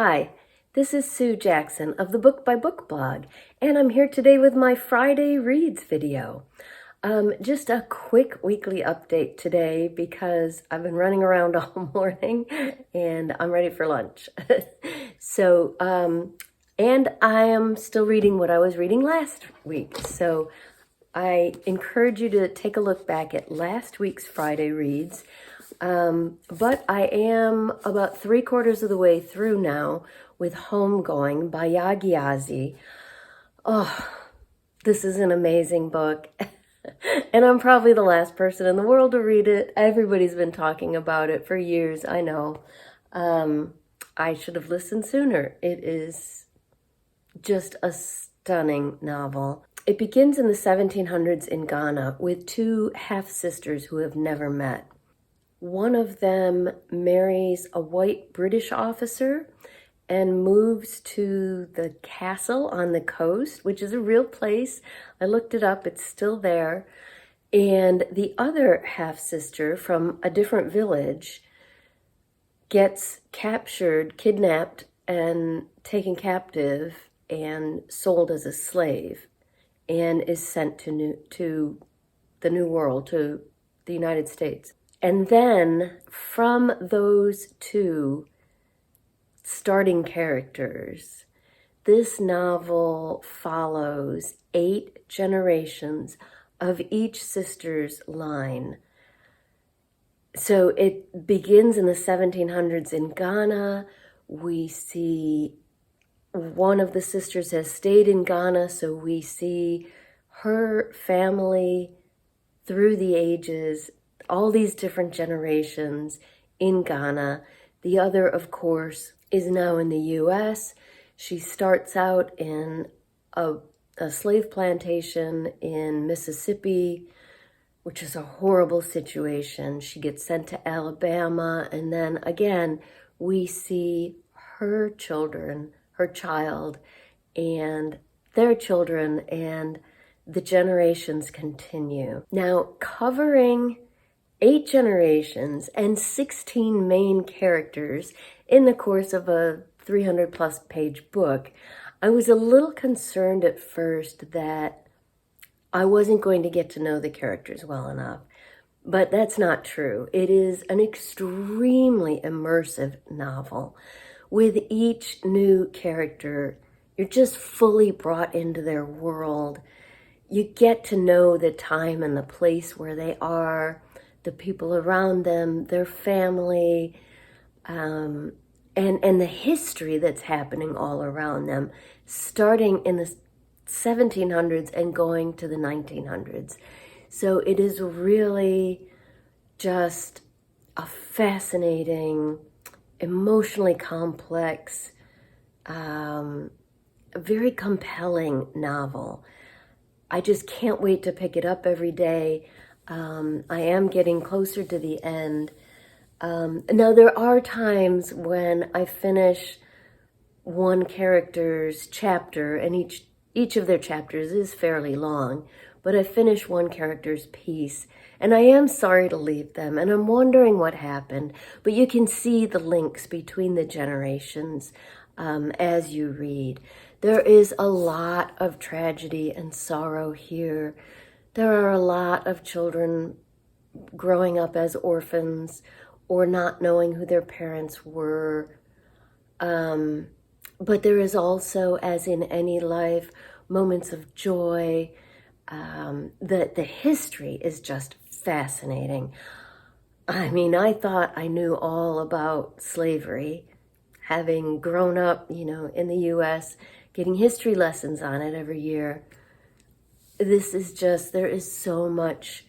Hi, this is Sue Jackson of the Book by Book blog, and I'm here today with my Friday Reads video. Just a quick weekly update today because I've been running around all morning and I'm ready for lunch. And I am still reading what I was reading last week. So I encourage you to take a look back at last week's Friday Reads. But I am about 3/4 of the way through now with Homegoing by Yagiazi. Oh, this is an amazing book. And I'm probably the last person in the world to read it. Everybody's been talking about it for years, I know. I should have listened sooner. It is just a stunning novel. It begins in the 1700s in Ghana with two half-sisters who have never met. One of them marries a white British officer and moves to the castle on the coast, which is a real place. I looked it up, it's still there. And the other half-sister from a different village gets captured, kidnapped, and taken captive and sold as a slave and is sent to the New World, to the United States. And then from those two starting characters, this novel follows 8 generations of each sister's line. So it begins in the 1700s in Ghana. We see one of the sisters has stayed in Ghana, so we see her family through the ages, all these different generations in Ghana. The other, of course, is now in the U.S. She starts out in a slave plantation in Mississippi, which is a horrible situation. She gets sent to Alabama, and then again, we see her children, her child, and their children, and the generations continue. Now, covering 8 generations and 16 main characters in the course of a 300+ page book, I was a little concerned at first that I wasn't going to get to know the characters well enough, but that's not true. It is an extremely immersive novel. With each new character, you're just fully brought into their world. You get to know the time and the place where they are, the people around them, their family, and the history that's happening all around them, starting in the 1700s and going to the 1900s. So it is really just a fascinating, emotionally complex, very compelling novel. I just can't wait to pick it up every day. I am getting closer to the end. Now, there are times when I finish one character's chapter, and each of their chapters is fairly long, but I finish one character's piece, and I am sorry to leave them, and I'm wondering what happened, but you can see the links between the generations as you read. There is a lot of tragedy and sorrow here. There are a lot of children growing up as orphans or not knowing who their parents were. But there is also, as in any life, moments of joy. The history is just fascinating. I mean, I thought I knew all about slavery, having grown up, in the U.S., getting history lessons on it every year. This is just, there is so much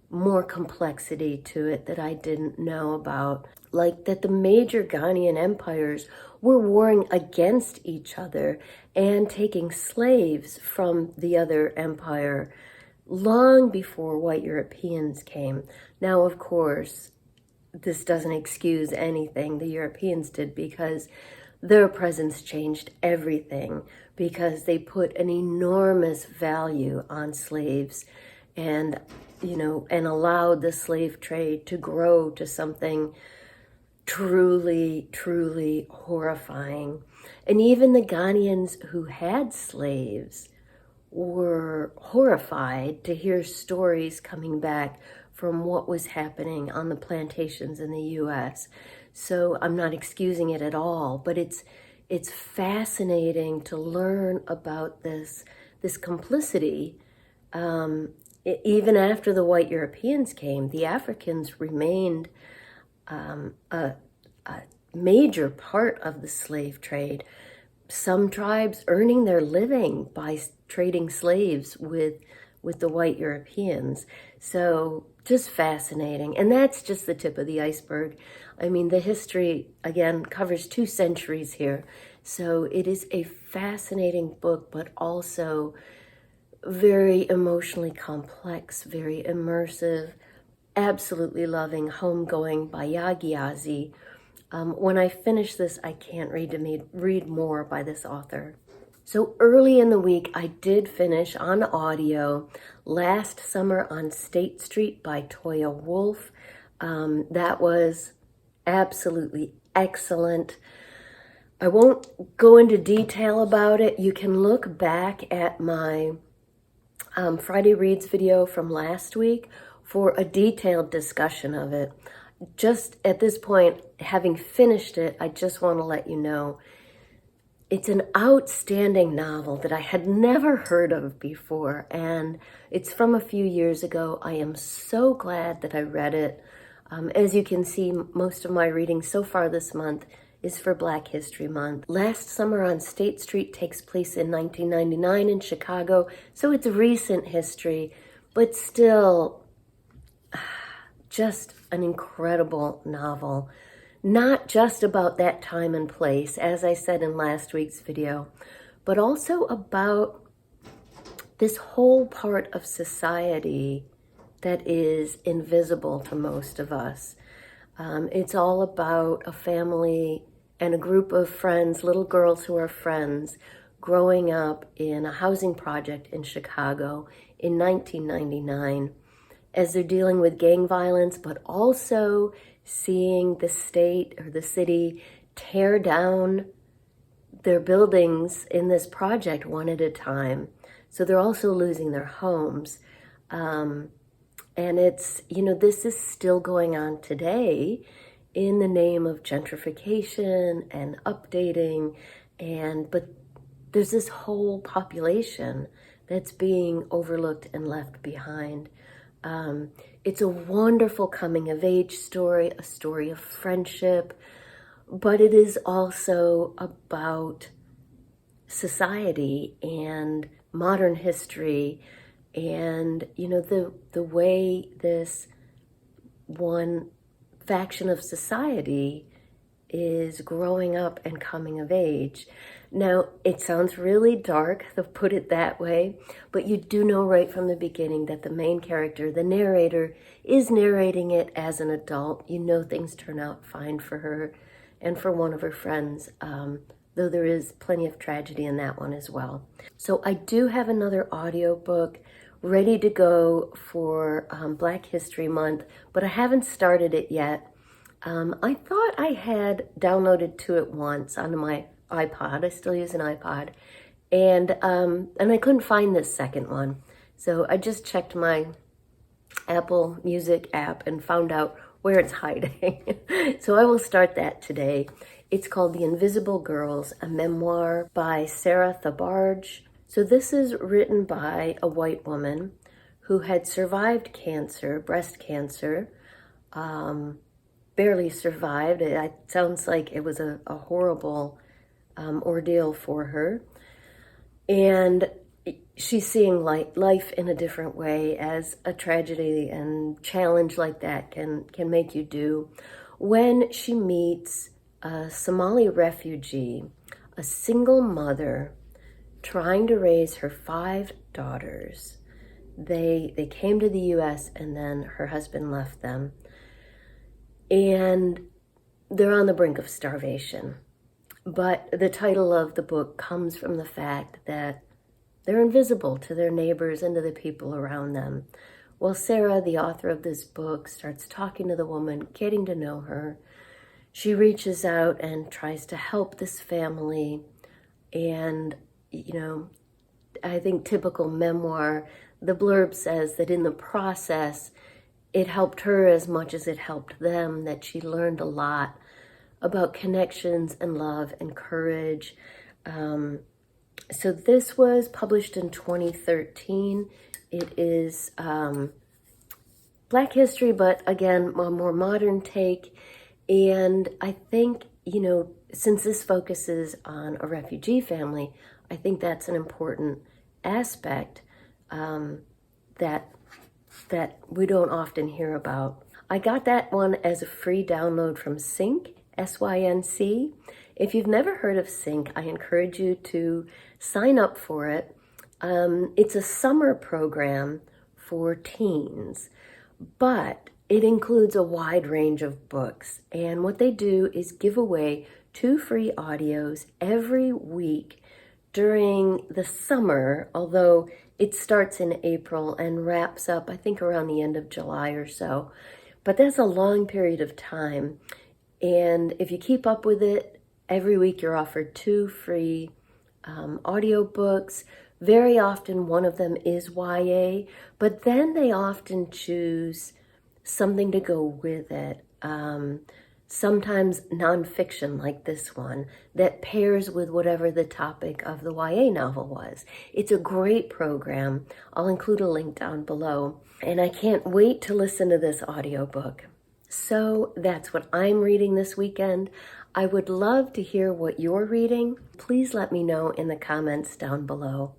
more complexity to it that I didn't know about. Like that the major Ghanaian empires were warring against each other and taking slaves from the other empire long before white Europeans came. Now, of course, this doesn't excuse anything the Europeans did, because their presence changed everything, because they put an enormous value on slaves and allowed the slave trade to grow to something truly, truly horrifying. And even the Ghanaians who had slaves were horrified to hear stories coming back from what was happening on the plantations in the U.S. So I'm not excusing it at all, but it's fascinating to learn about this complicity. Even after the white Europeans came, the Africans remained a major part of the slave trade. Some tribes earning their living by trading slaves with the white Europeans. So just fascinating. And that's just the tip of the iceberg. I mean, the history, again, covers 2 centuries here. So it is a fascinating book, but also very emotionally complex, very immersive, absolutely loving. Homegoing by Yagiazi. When I finish this, I can't read more by this author. So early in the week, I did finish on audio Last Summer on State Street by Toya Wolf. That was absolutely excellent. I won't go into detail about it. You can look back at my Friday Reads video from last week for a detailed discussion of it. Just at this point, having finished it, I just want to let you know it's an outstanding novel that I had never heard of before, and it's from a few years ago. I am so glad that I read it. As you can see, most of my reading so far this month is for Black History Month. Last Summer on State Street takes place in 1999 in Chicago, so it's recent history, but still just an incredible novel. Not just about that time and place, as I said in last week's video, but also about this whole part of society that is invisible to most of us. It's all about a family and a group of friends, little girls who are friends, growing up in a housing project in Chicago in 1999 as they're dealing with gang violence, but also seeing the state or the city tear down their buildings in this project one at a time. So they're also losing their homes. And it's, this is still going on today in the name of gentrification and updating. But there's this whole population that's being overlooked and left behind. It's a wonderful coming of age story, a story of friendship, but it is also about society and modern history and, the way this one faction of society is growing up and coming of age. Now, it sounds really dark to put it that way, but you do know right from the beginning that the main character, the narrator, is narrating it as an adult. Things turn out fine for her and for one of her friends, though there is plenty of tragedy in that one as well. So I do have another audiobook ready to go for Black History Month, but I haven't started it yet. I thought I had downloaded to it once on my iPod. I still use an iPod. And I couldn't find this second one. So I just checked my Apple Music app and found out where it's hiding. So I will start that today. It's called The Invisible Girls, a memoir by Sarah Thabarge. So this is written by a white woman who had survived cancer, breast cancer, barely survived. It sounds like it was a horrible ordeal for her. And she's seeing life in a different way, as a tragedy and challenge like that can make you do, when she meets a Somali refugee, a single mother trying to raise her 5 daughters. They came to the U.S. and then her husband left them. And they're on the brink of starvation. But the title of the book comes from the fact that they're invisible to their neighbors and to the people around them. Well, Sarah, the author of this book, starts talking to the woman, getting to know her. she reaches out and tries to help this family. And, I think typical memoir, the blurb says that in the process, it helped her as much as it helped them, that she learned a lot about connections and love and courage. So this was published in 2013. It is Black history, but again, a more modern take. And I think, since this focuses on a refugee family, I think that's an important aspect that we don't often hear about. I got that one as a free download from Sync, SYNC. If you've never heard of Sync, I encourage you to sign up for it. It's a summer program for teens, but it includes a wide range of books. And what they do is give away 2 free audios every week during the summer, although it starts in April and wraps up, I think, around the end of July or so. But that's a long period of time. And if you keep up with it, every week you're offered 2 free audio books. Very often one of them is YA, but then they often choose something to go with it. Sometimes nonfiction like this one that pairs with whatever the topic of the YA novel was. It's a great program. I'll include a link down below. And I can't wait to listen to this audiobook. So that's what I'm reading this weekend. I would love to hear what you're reading. Please let me know in the comments down below.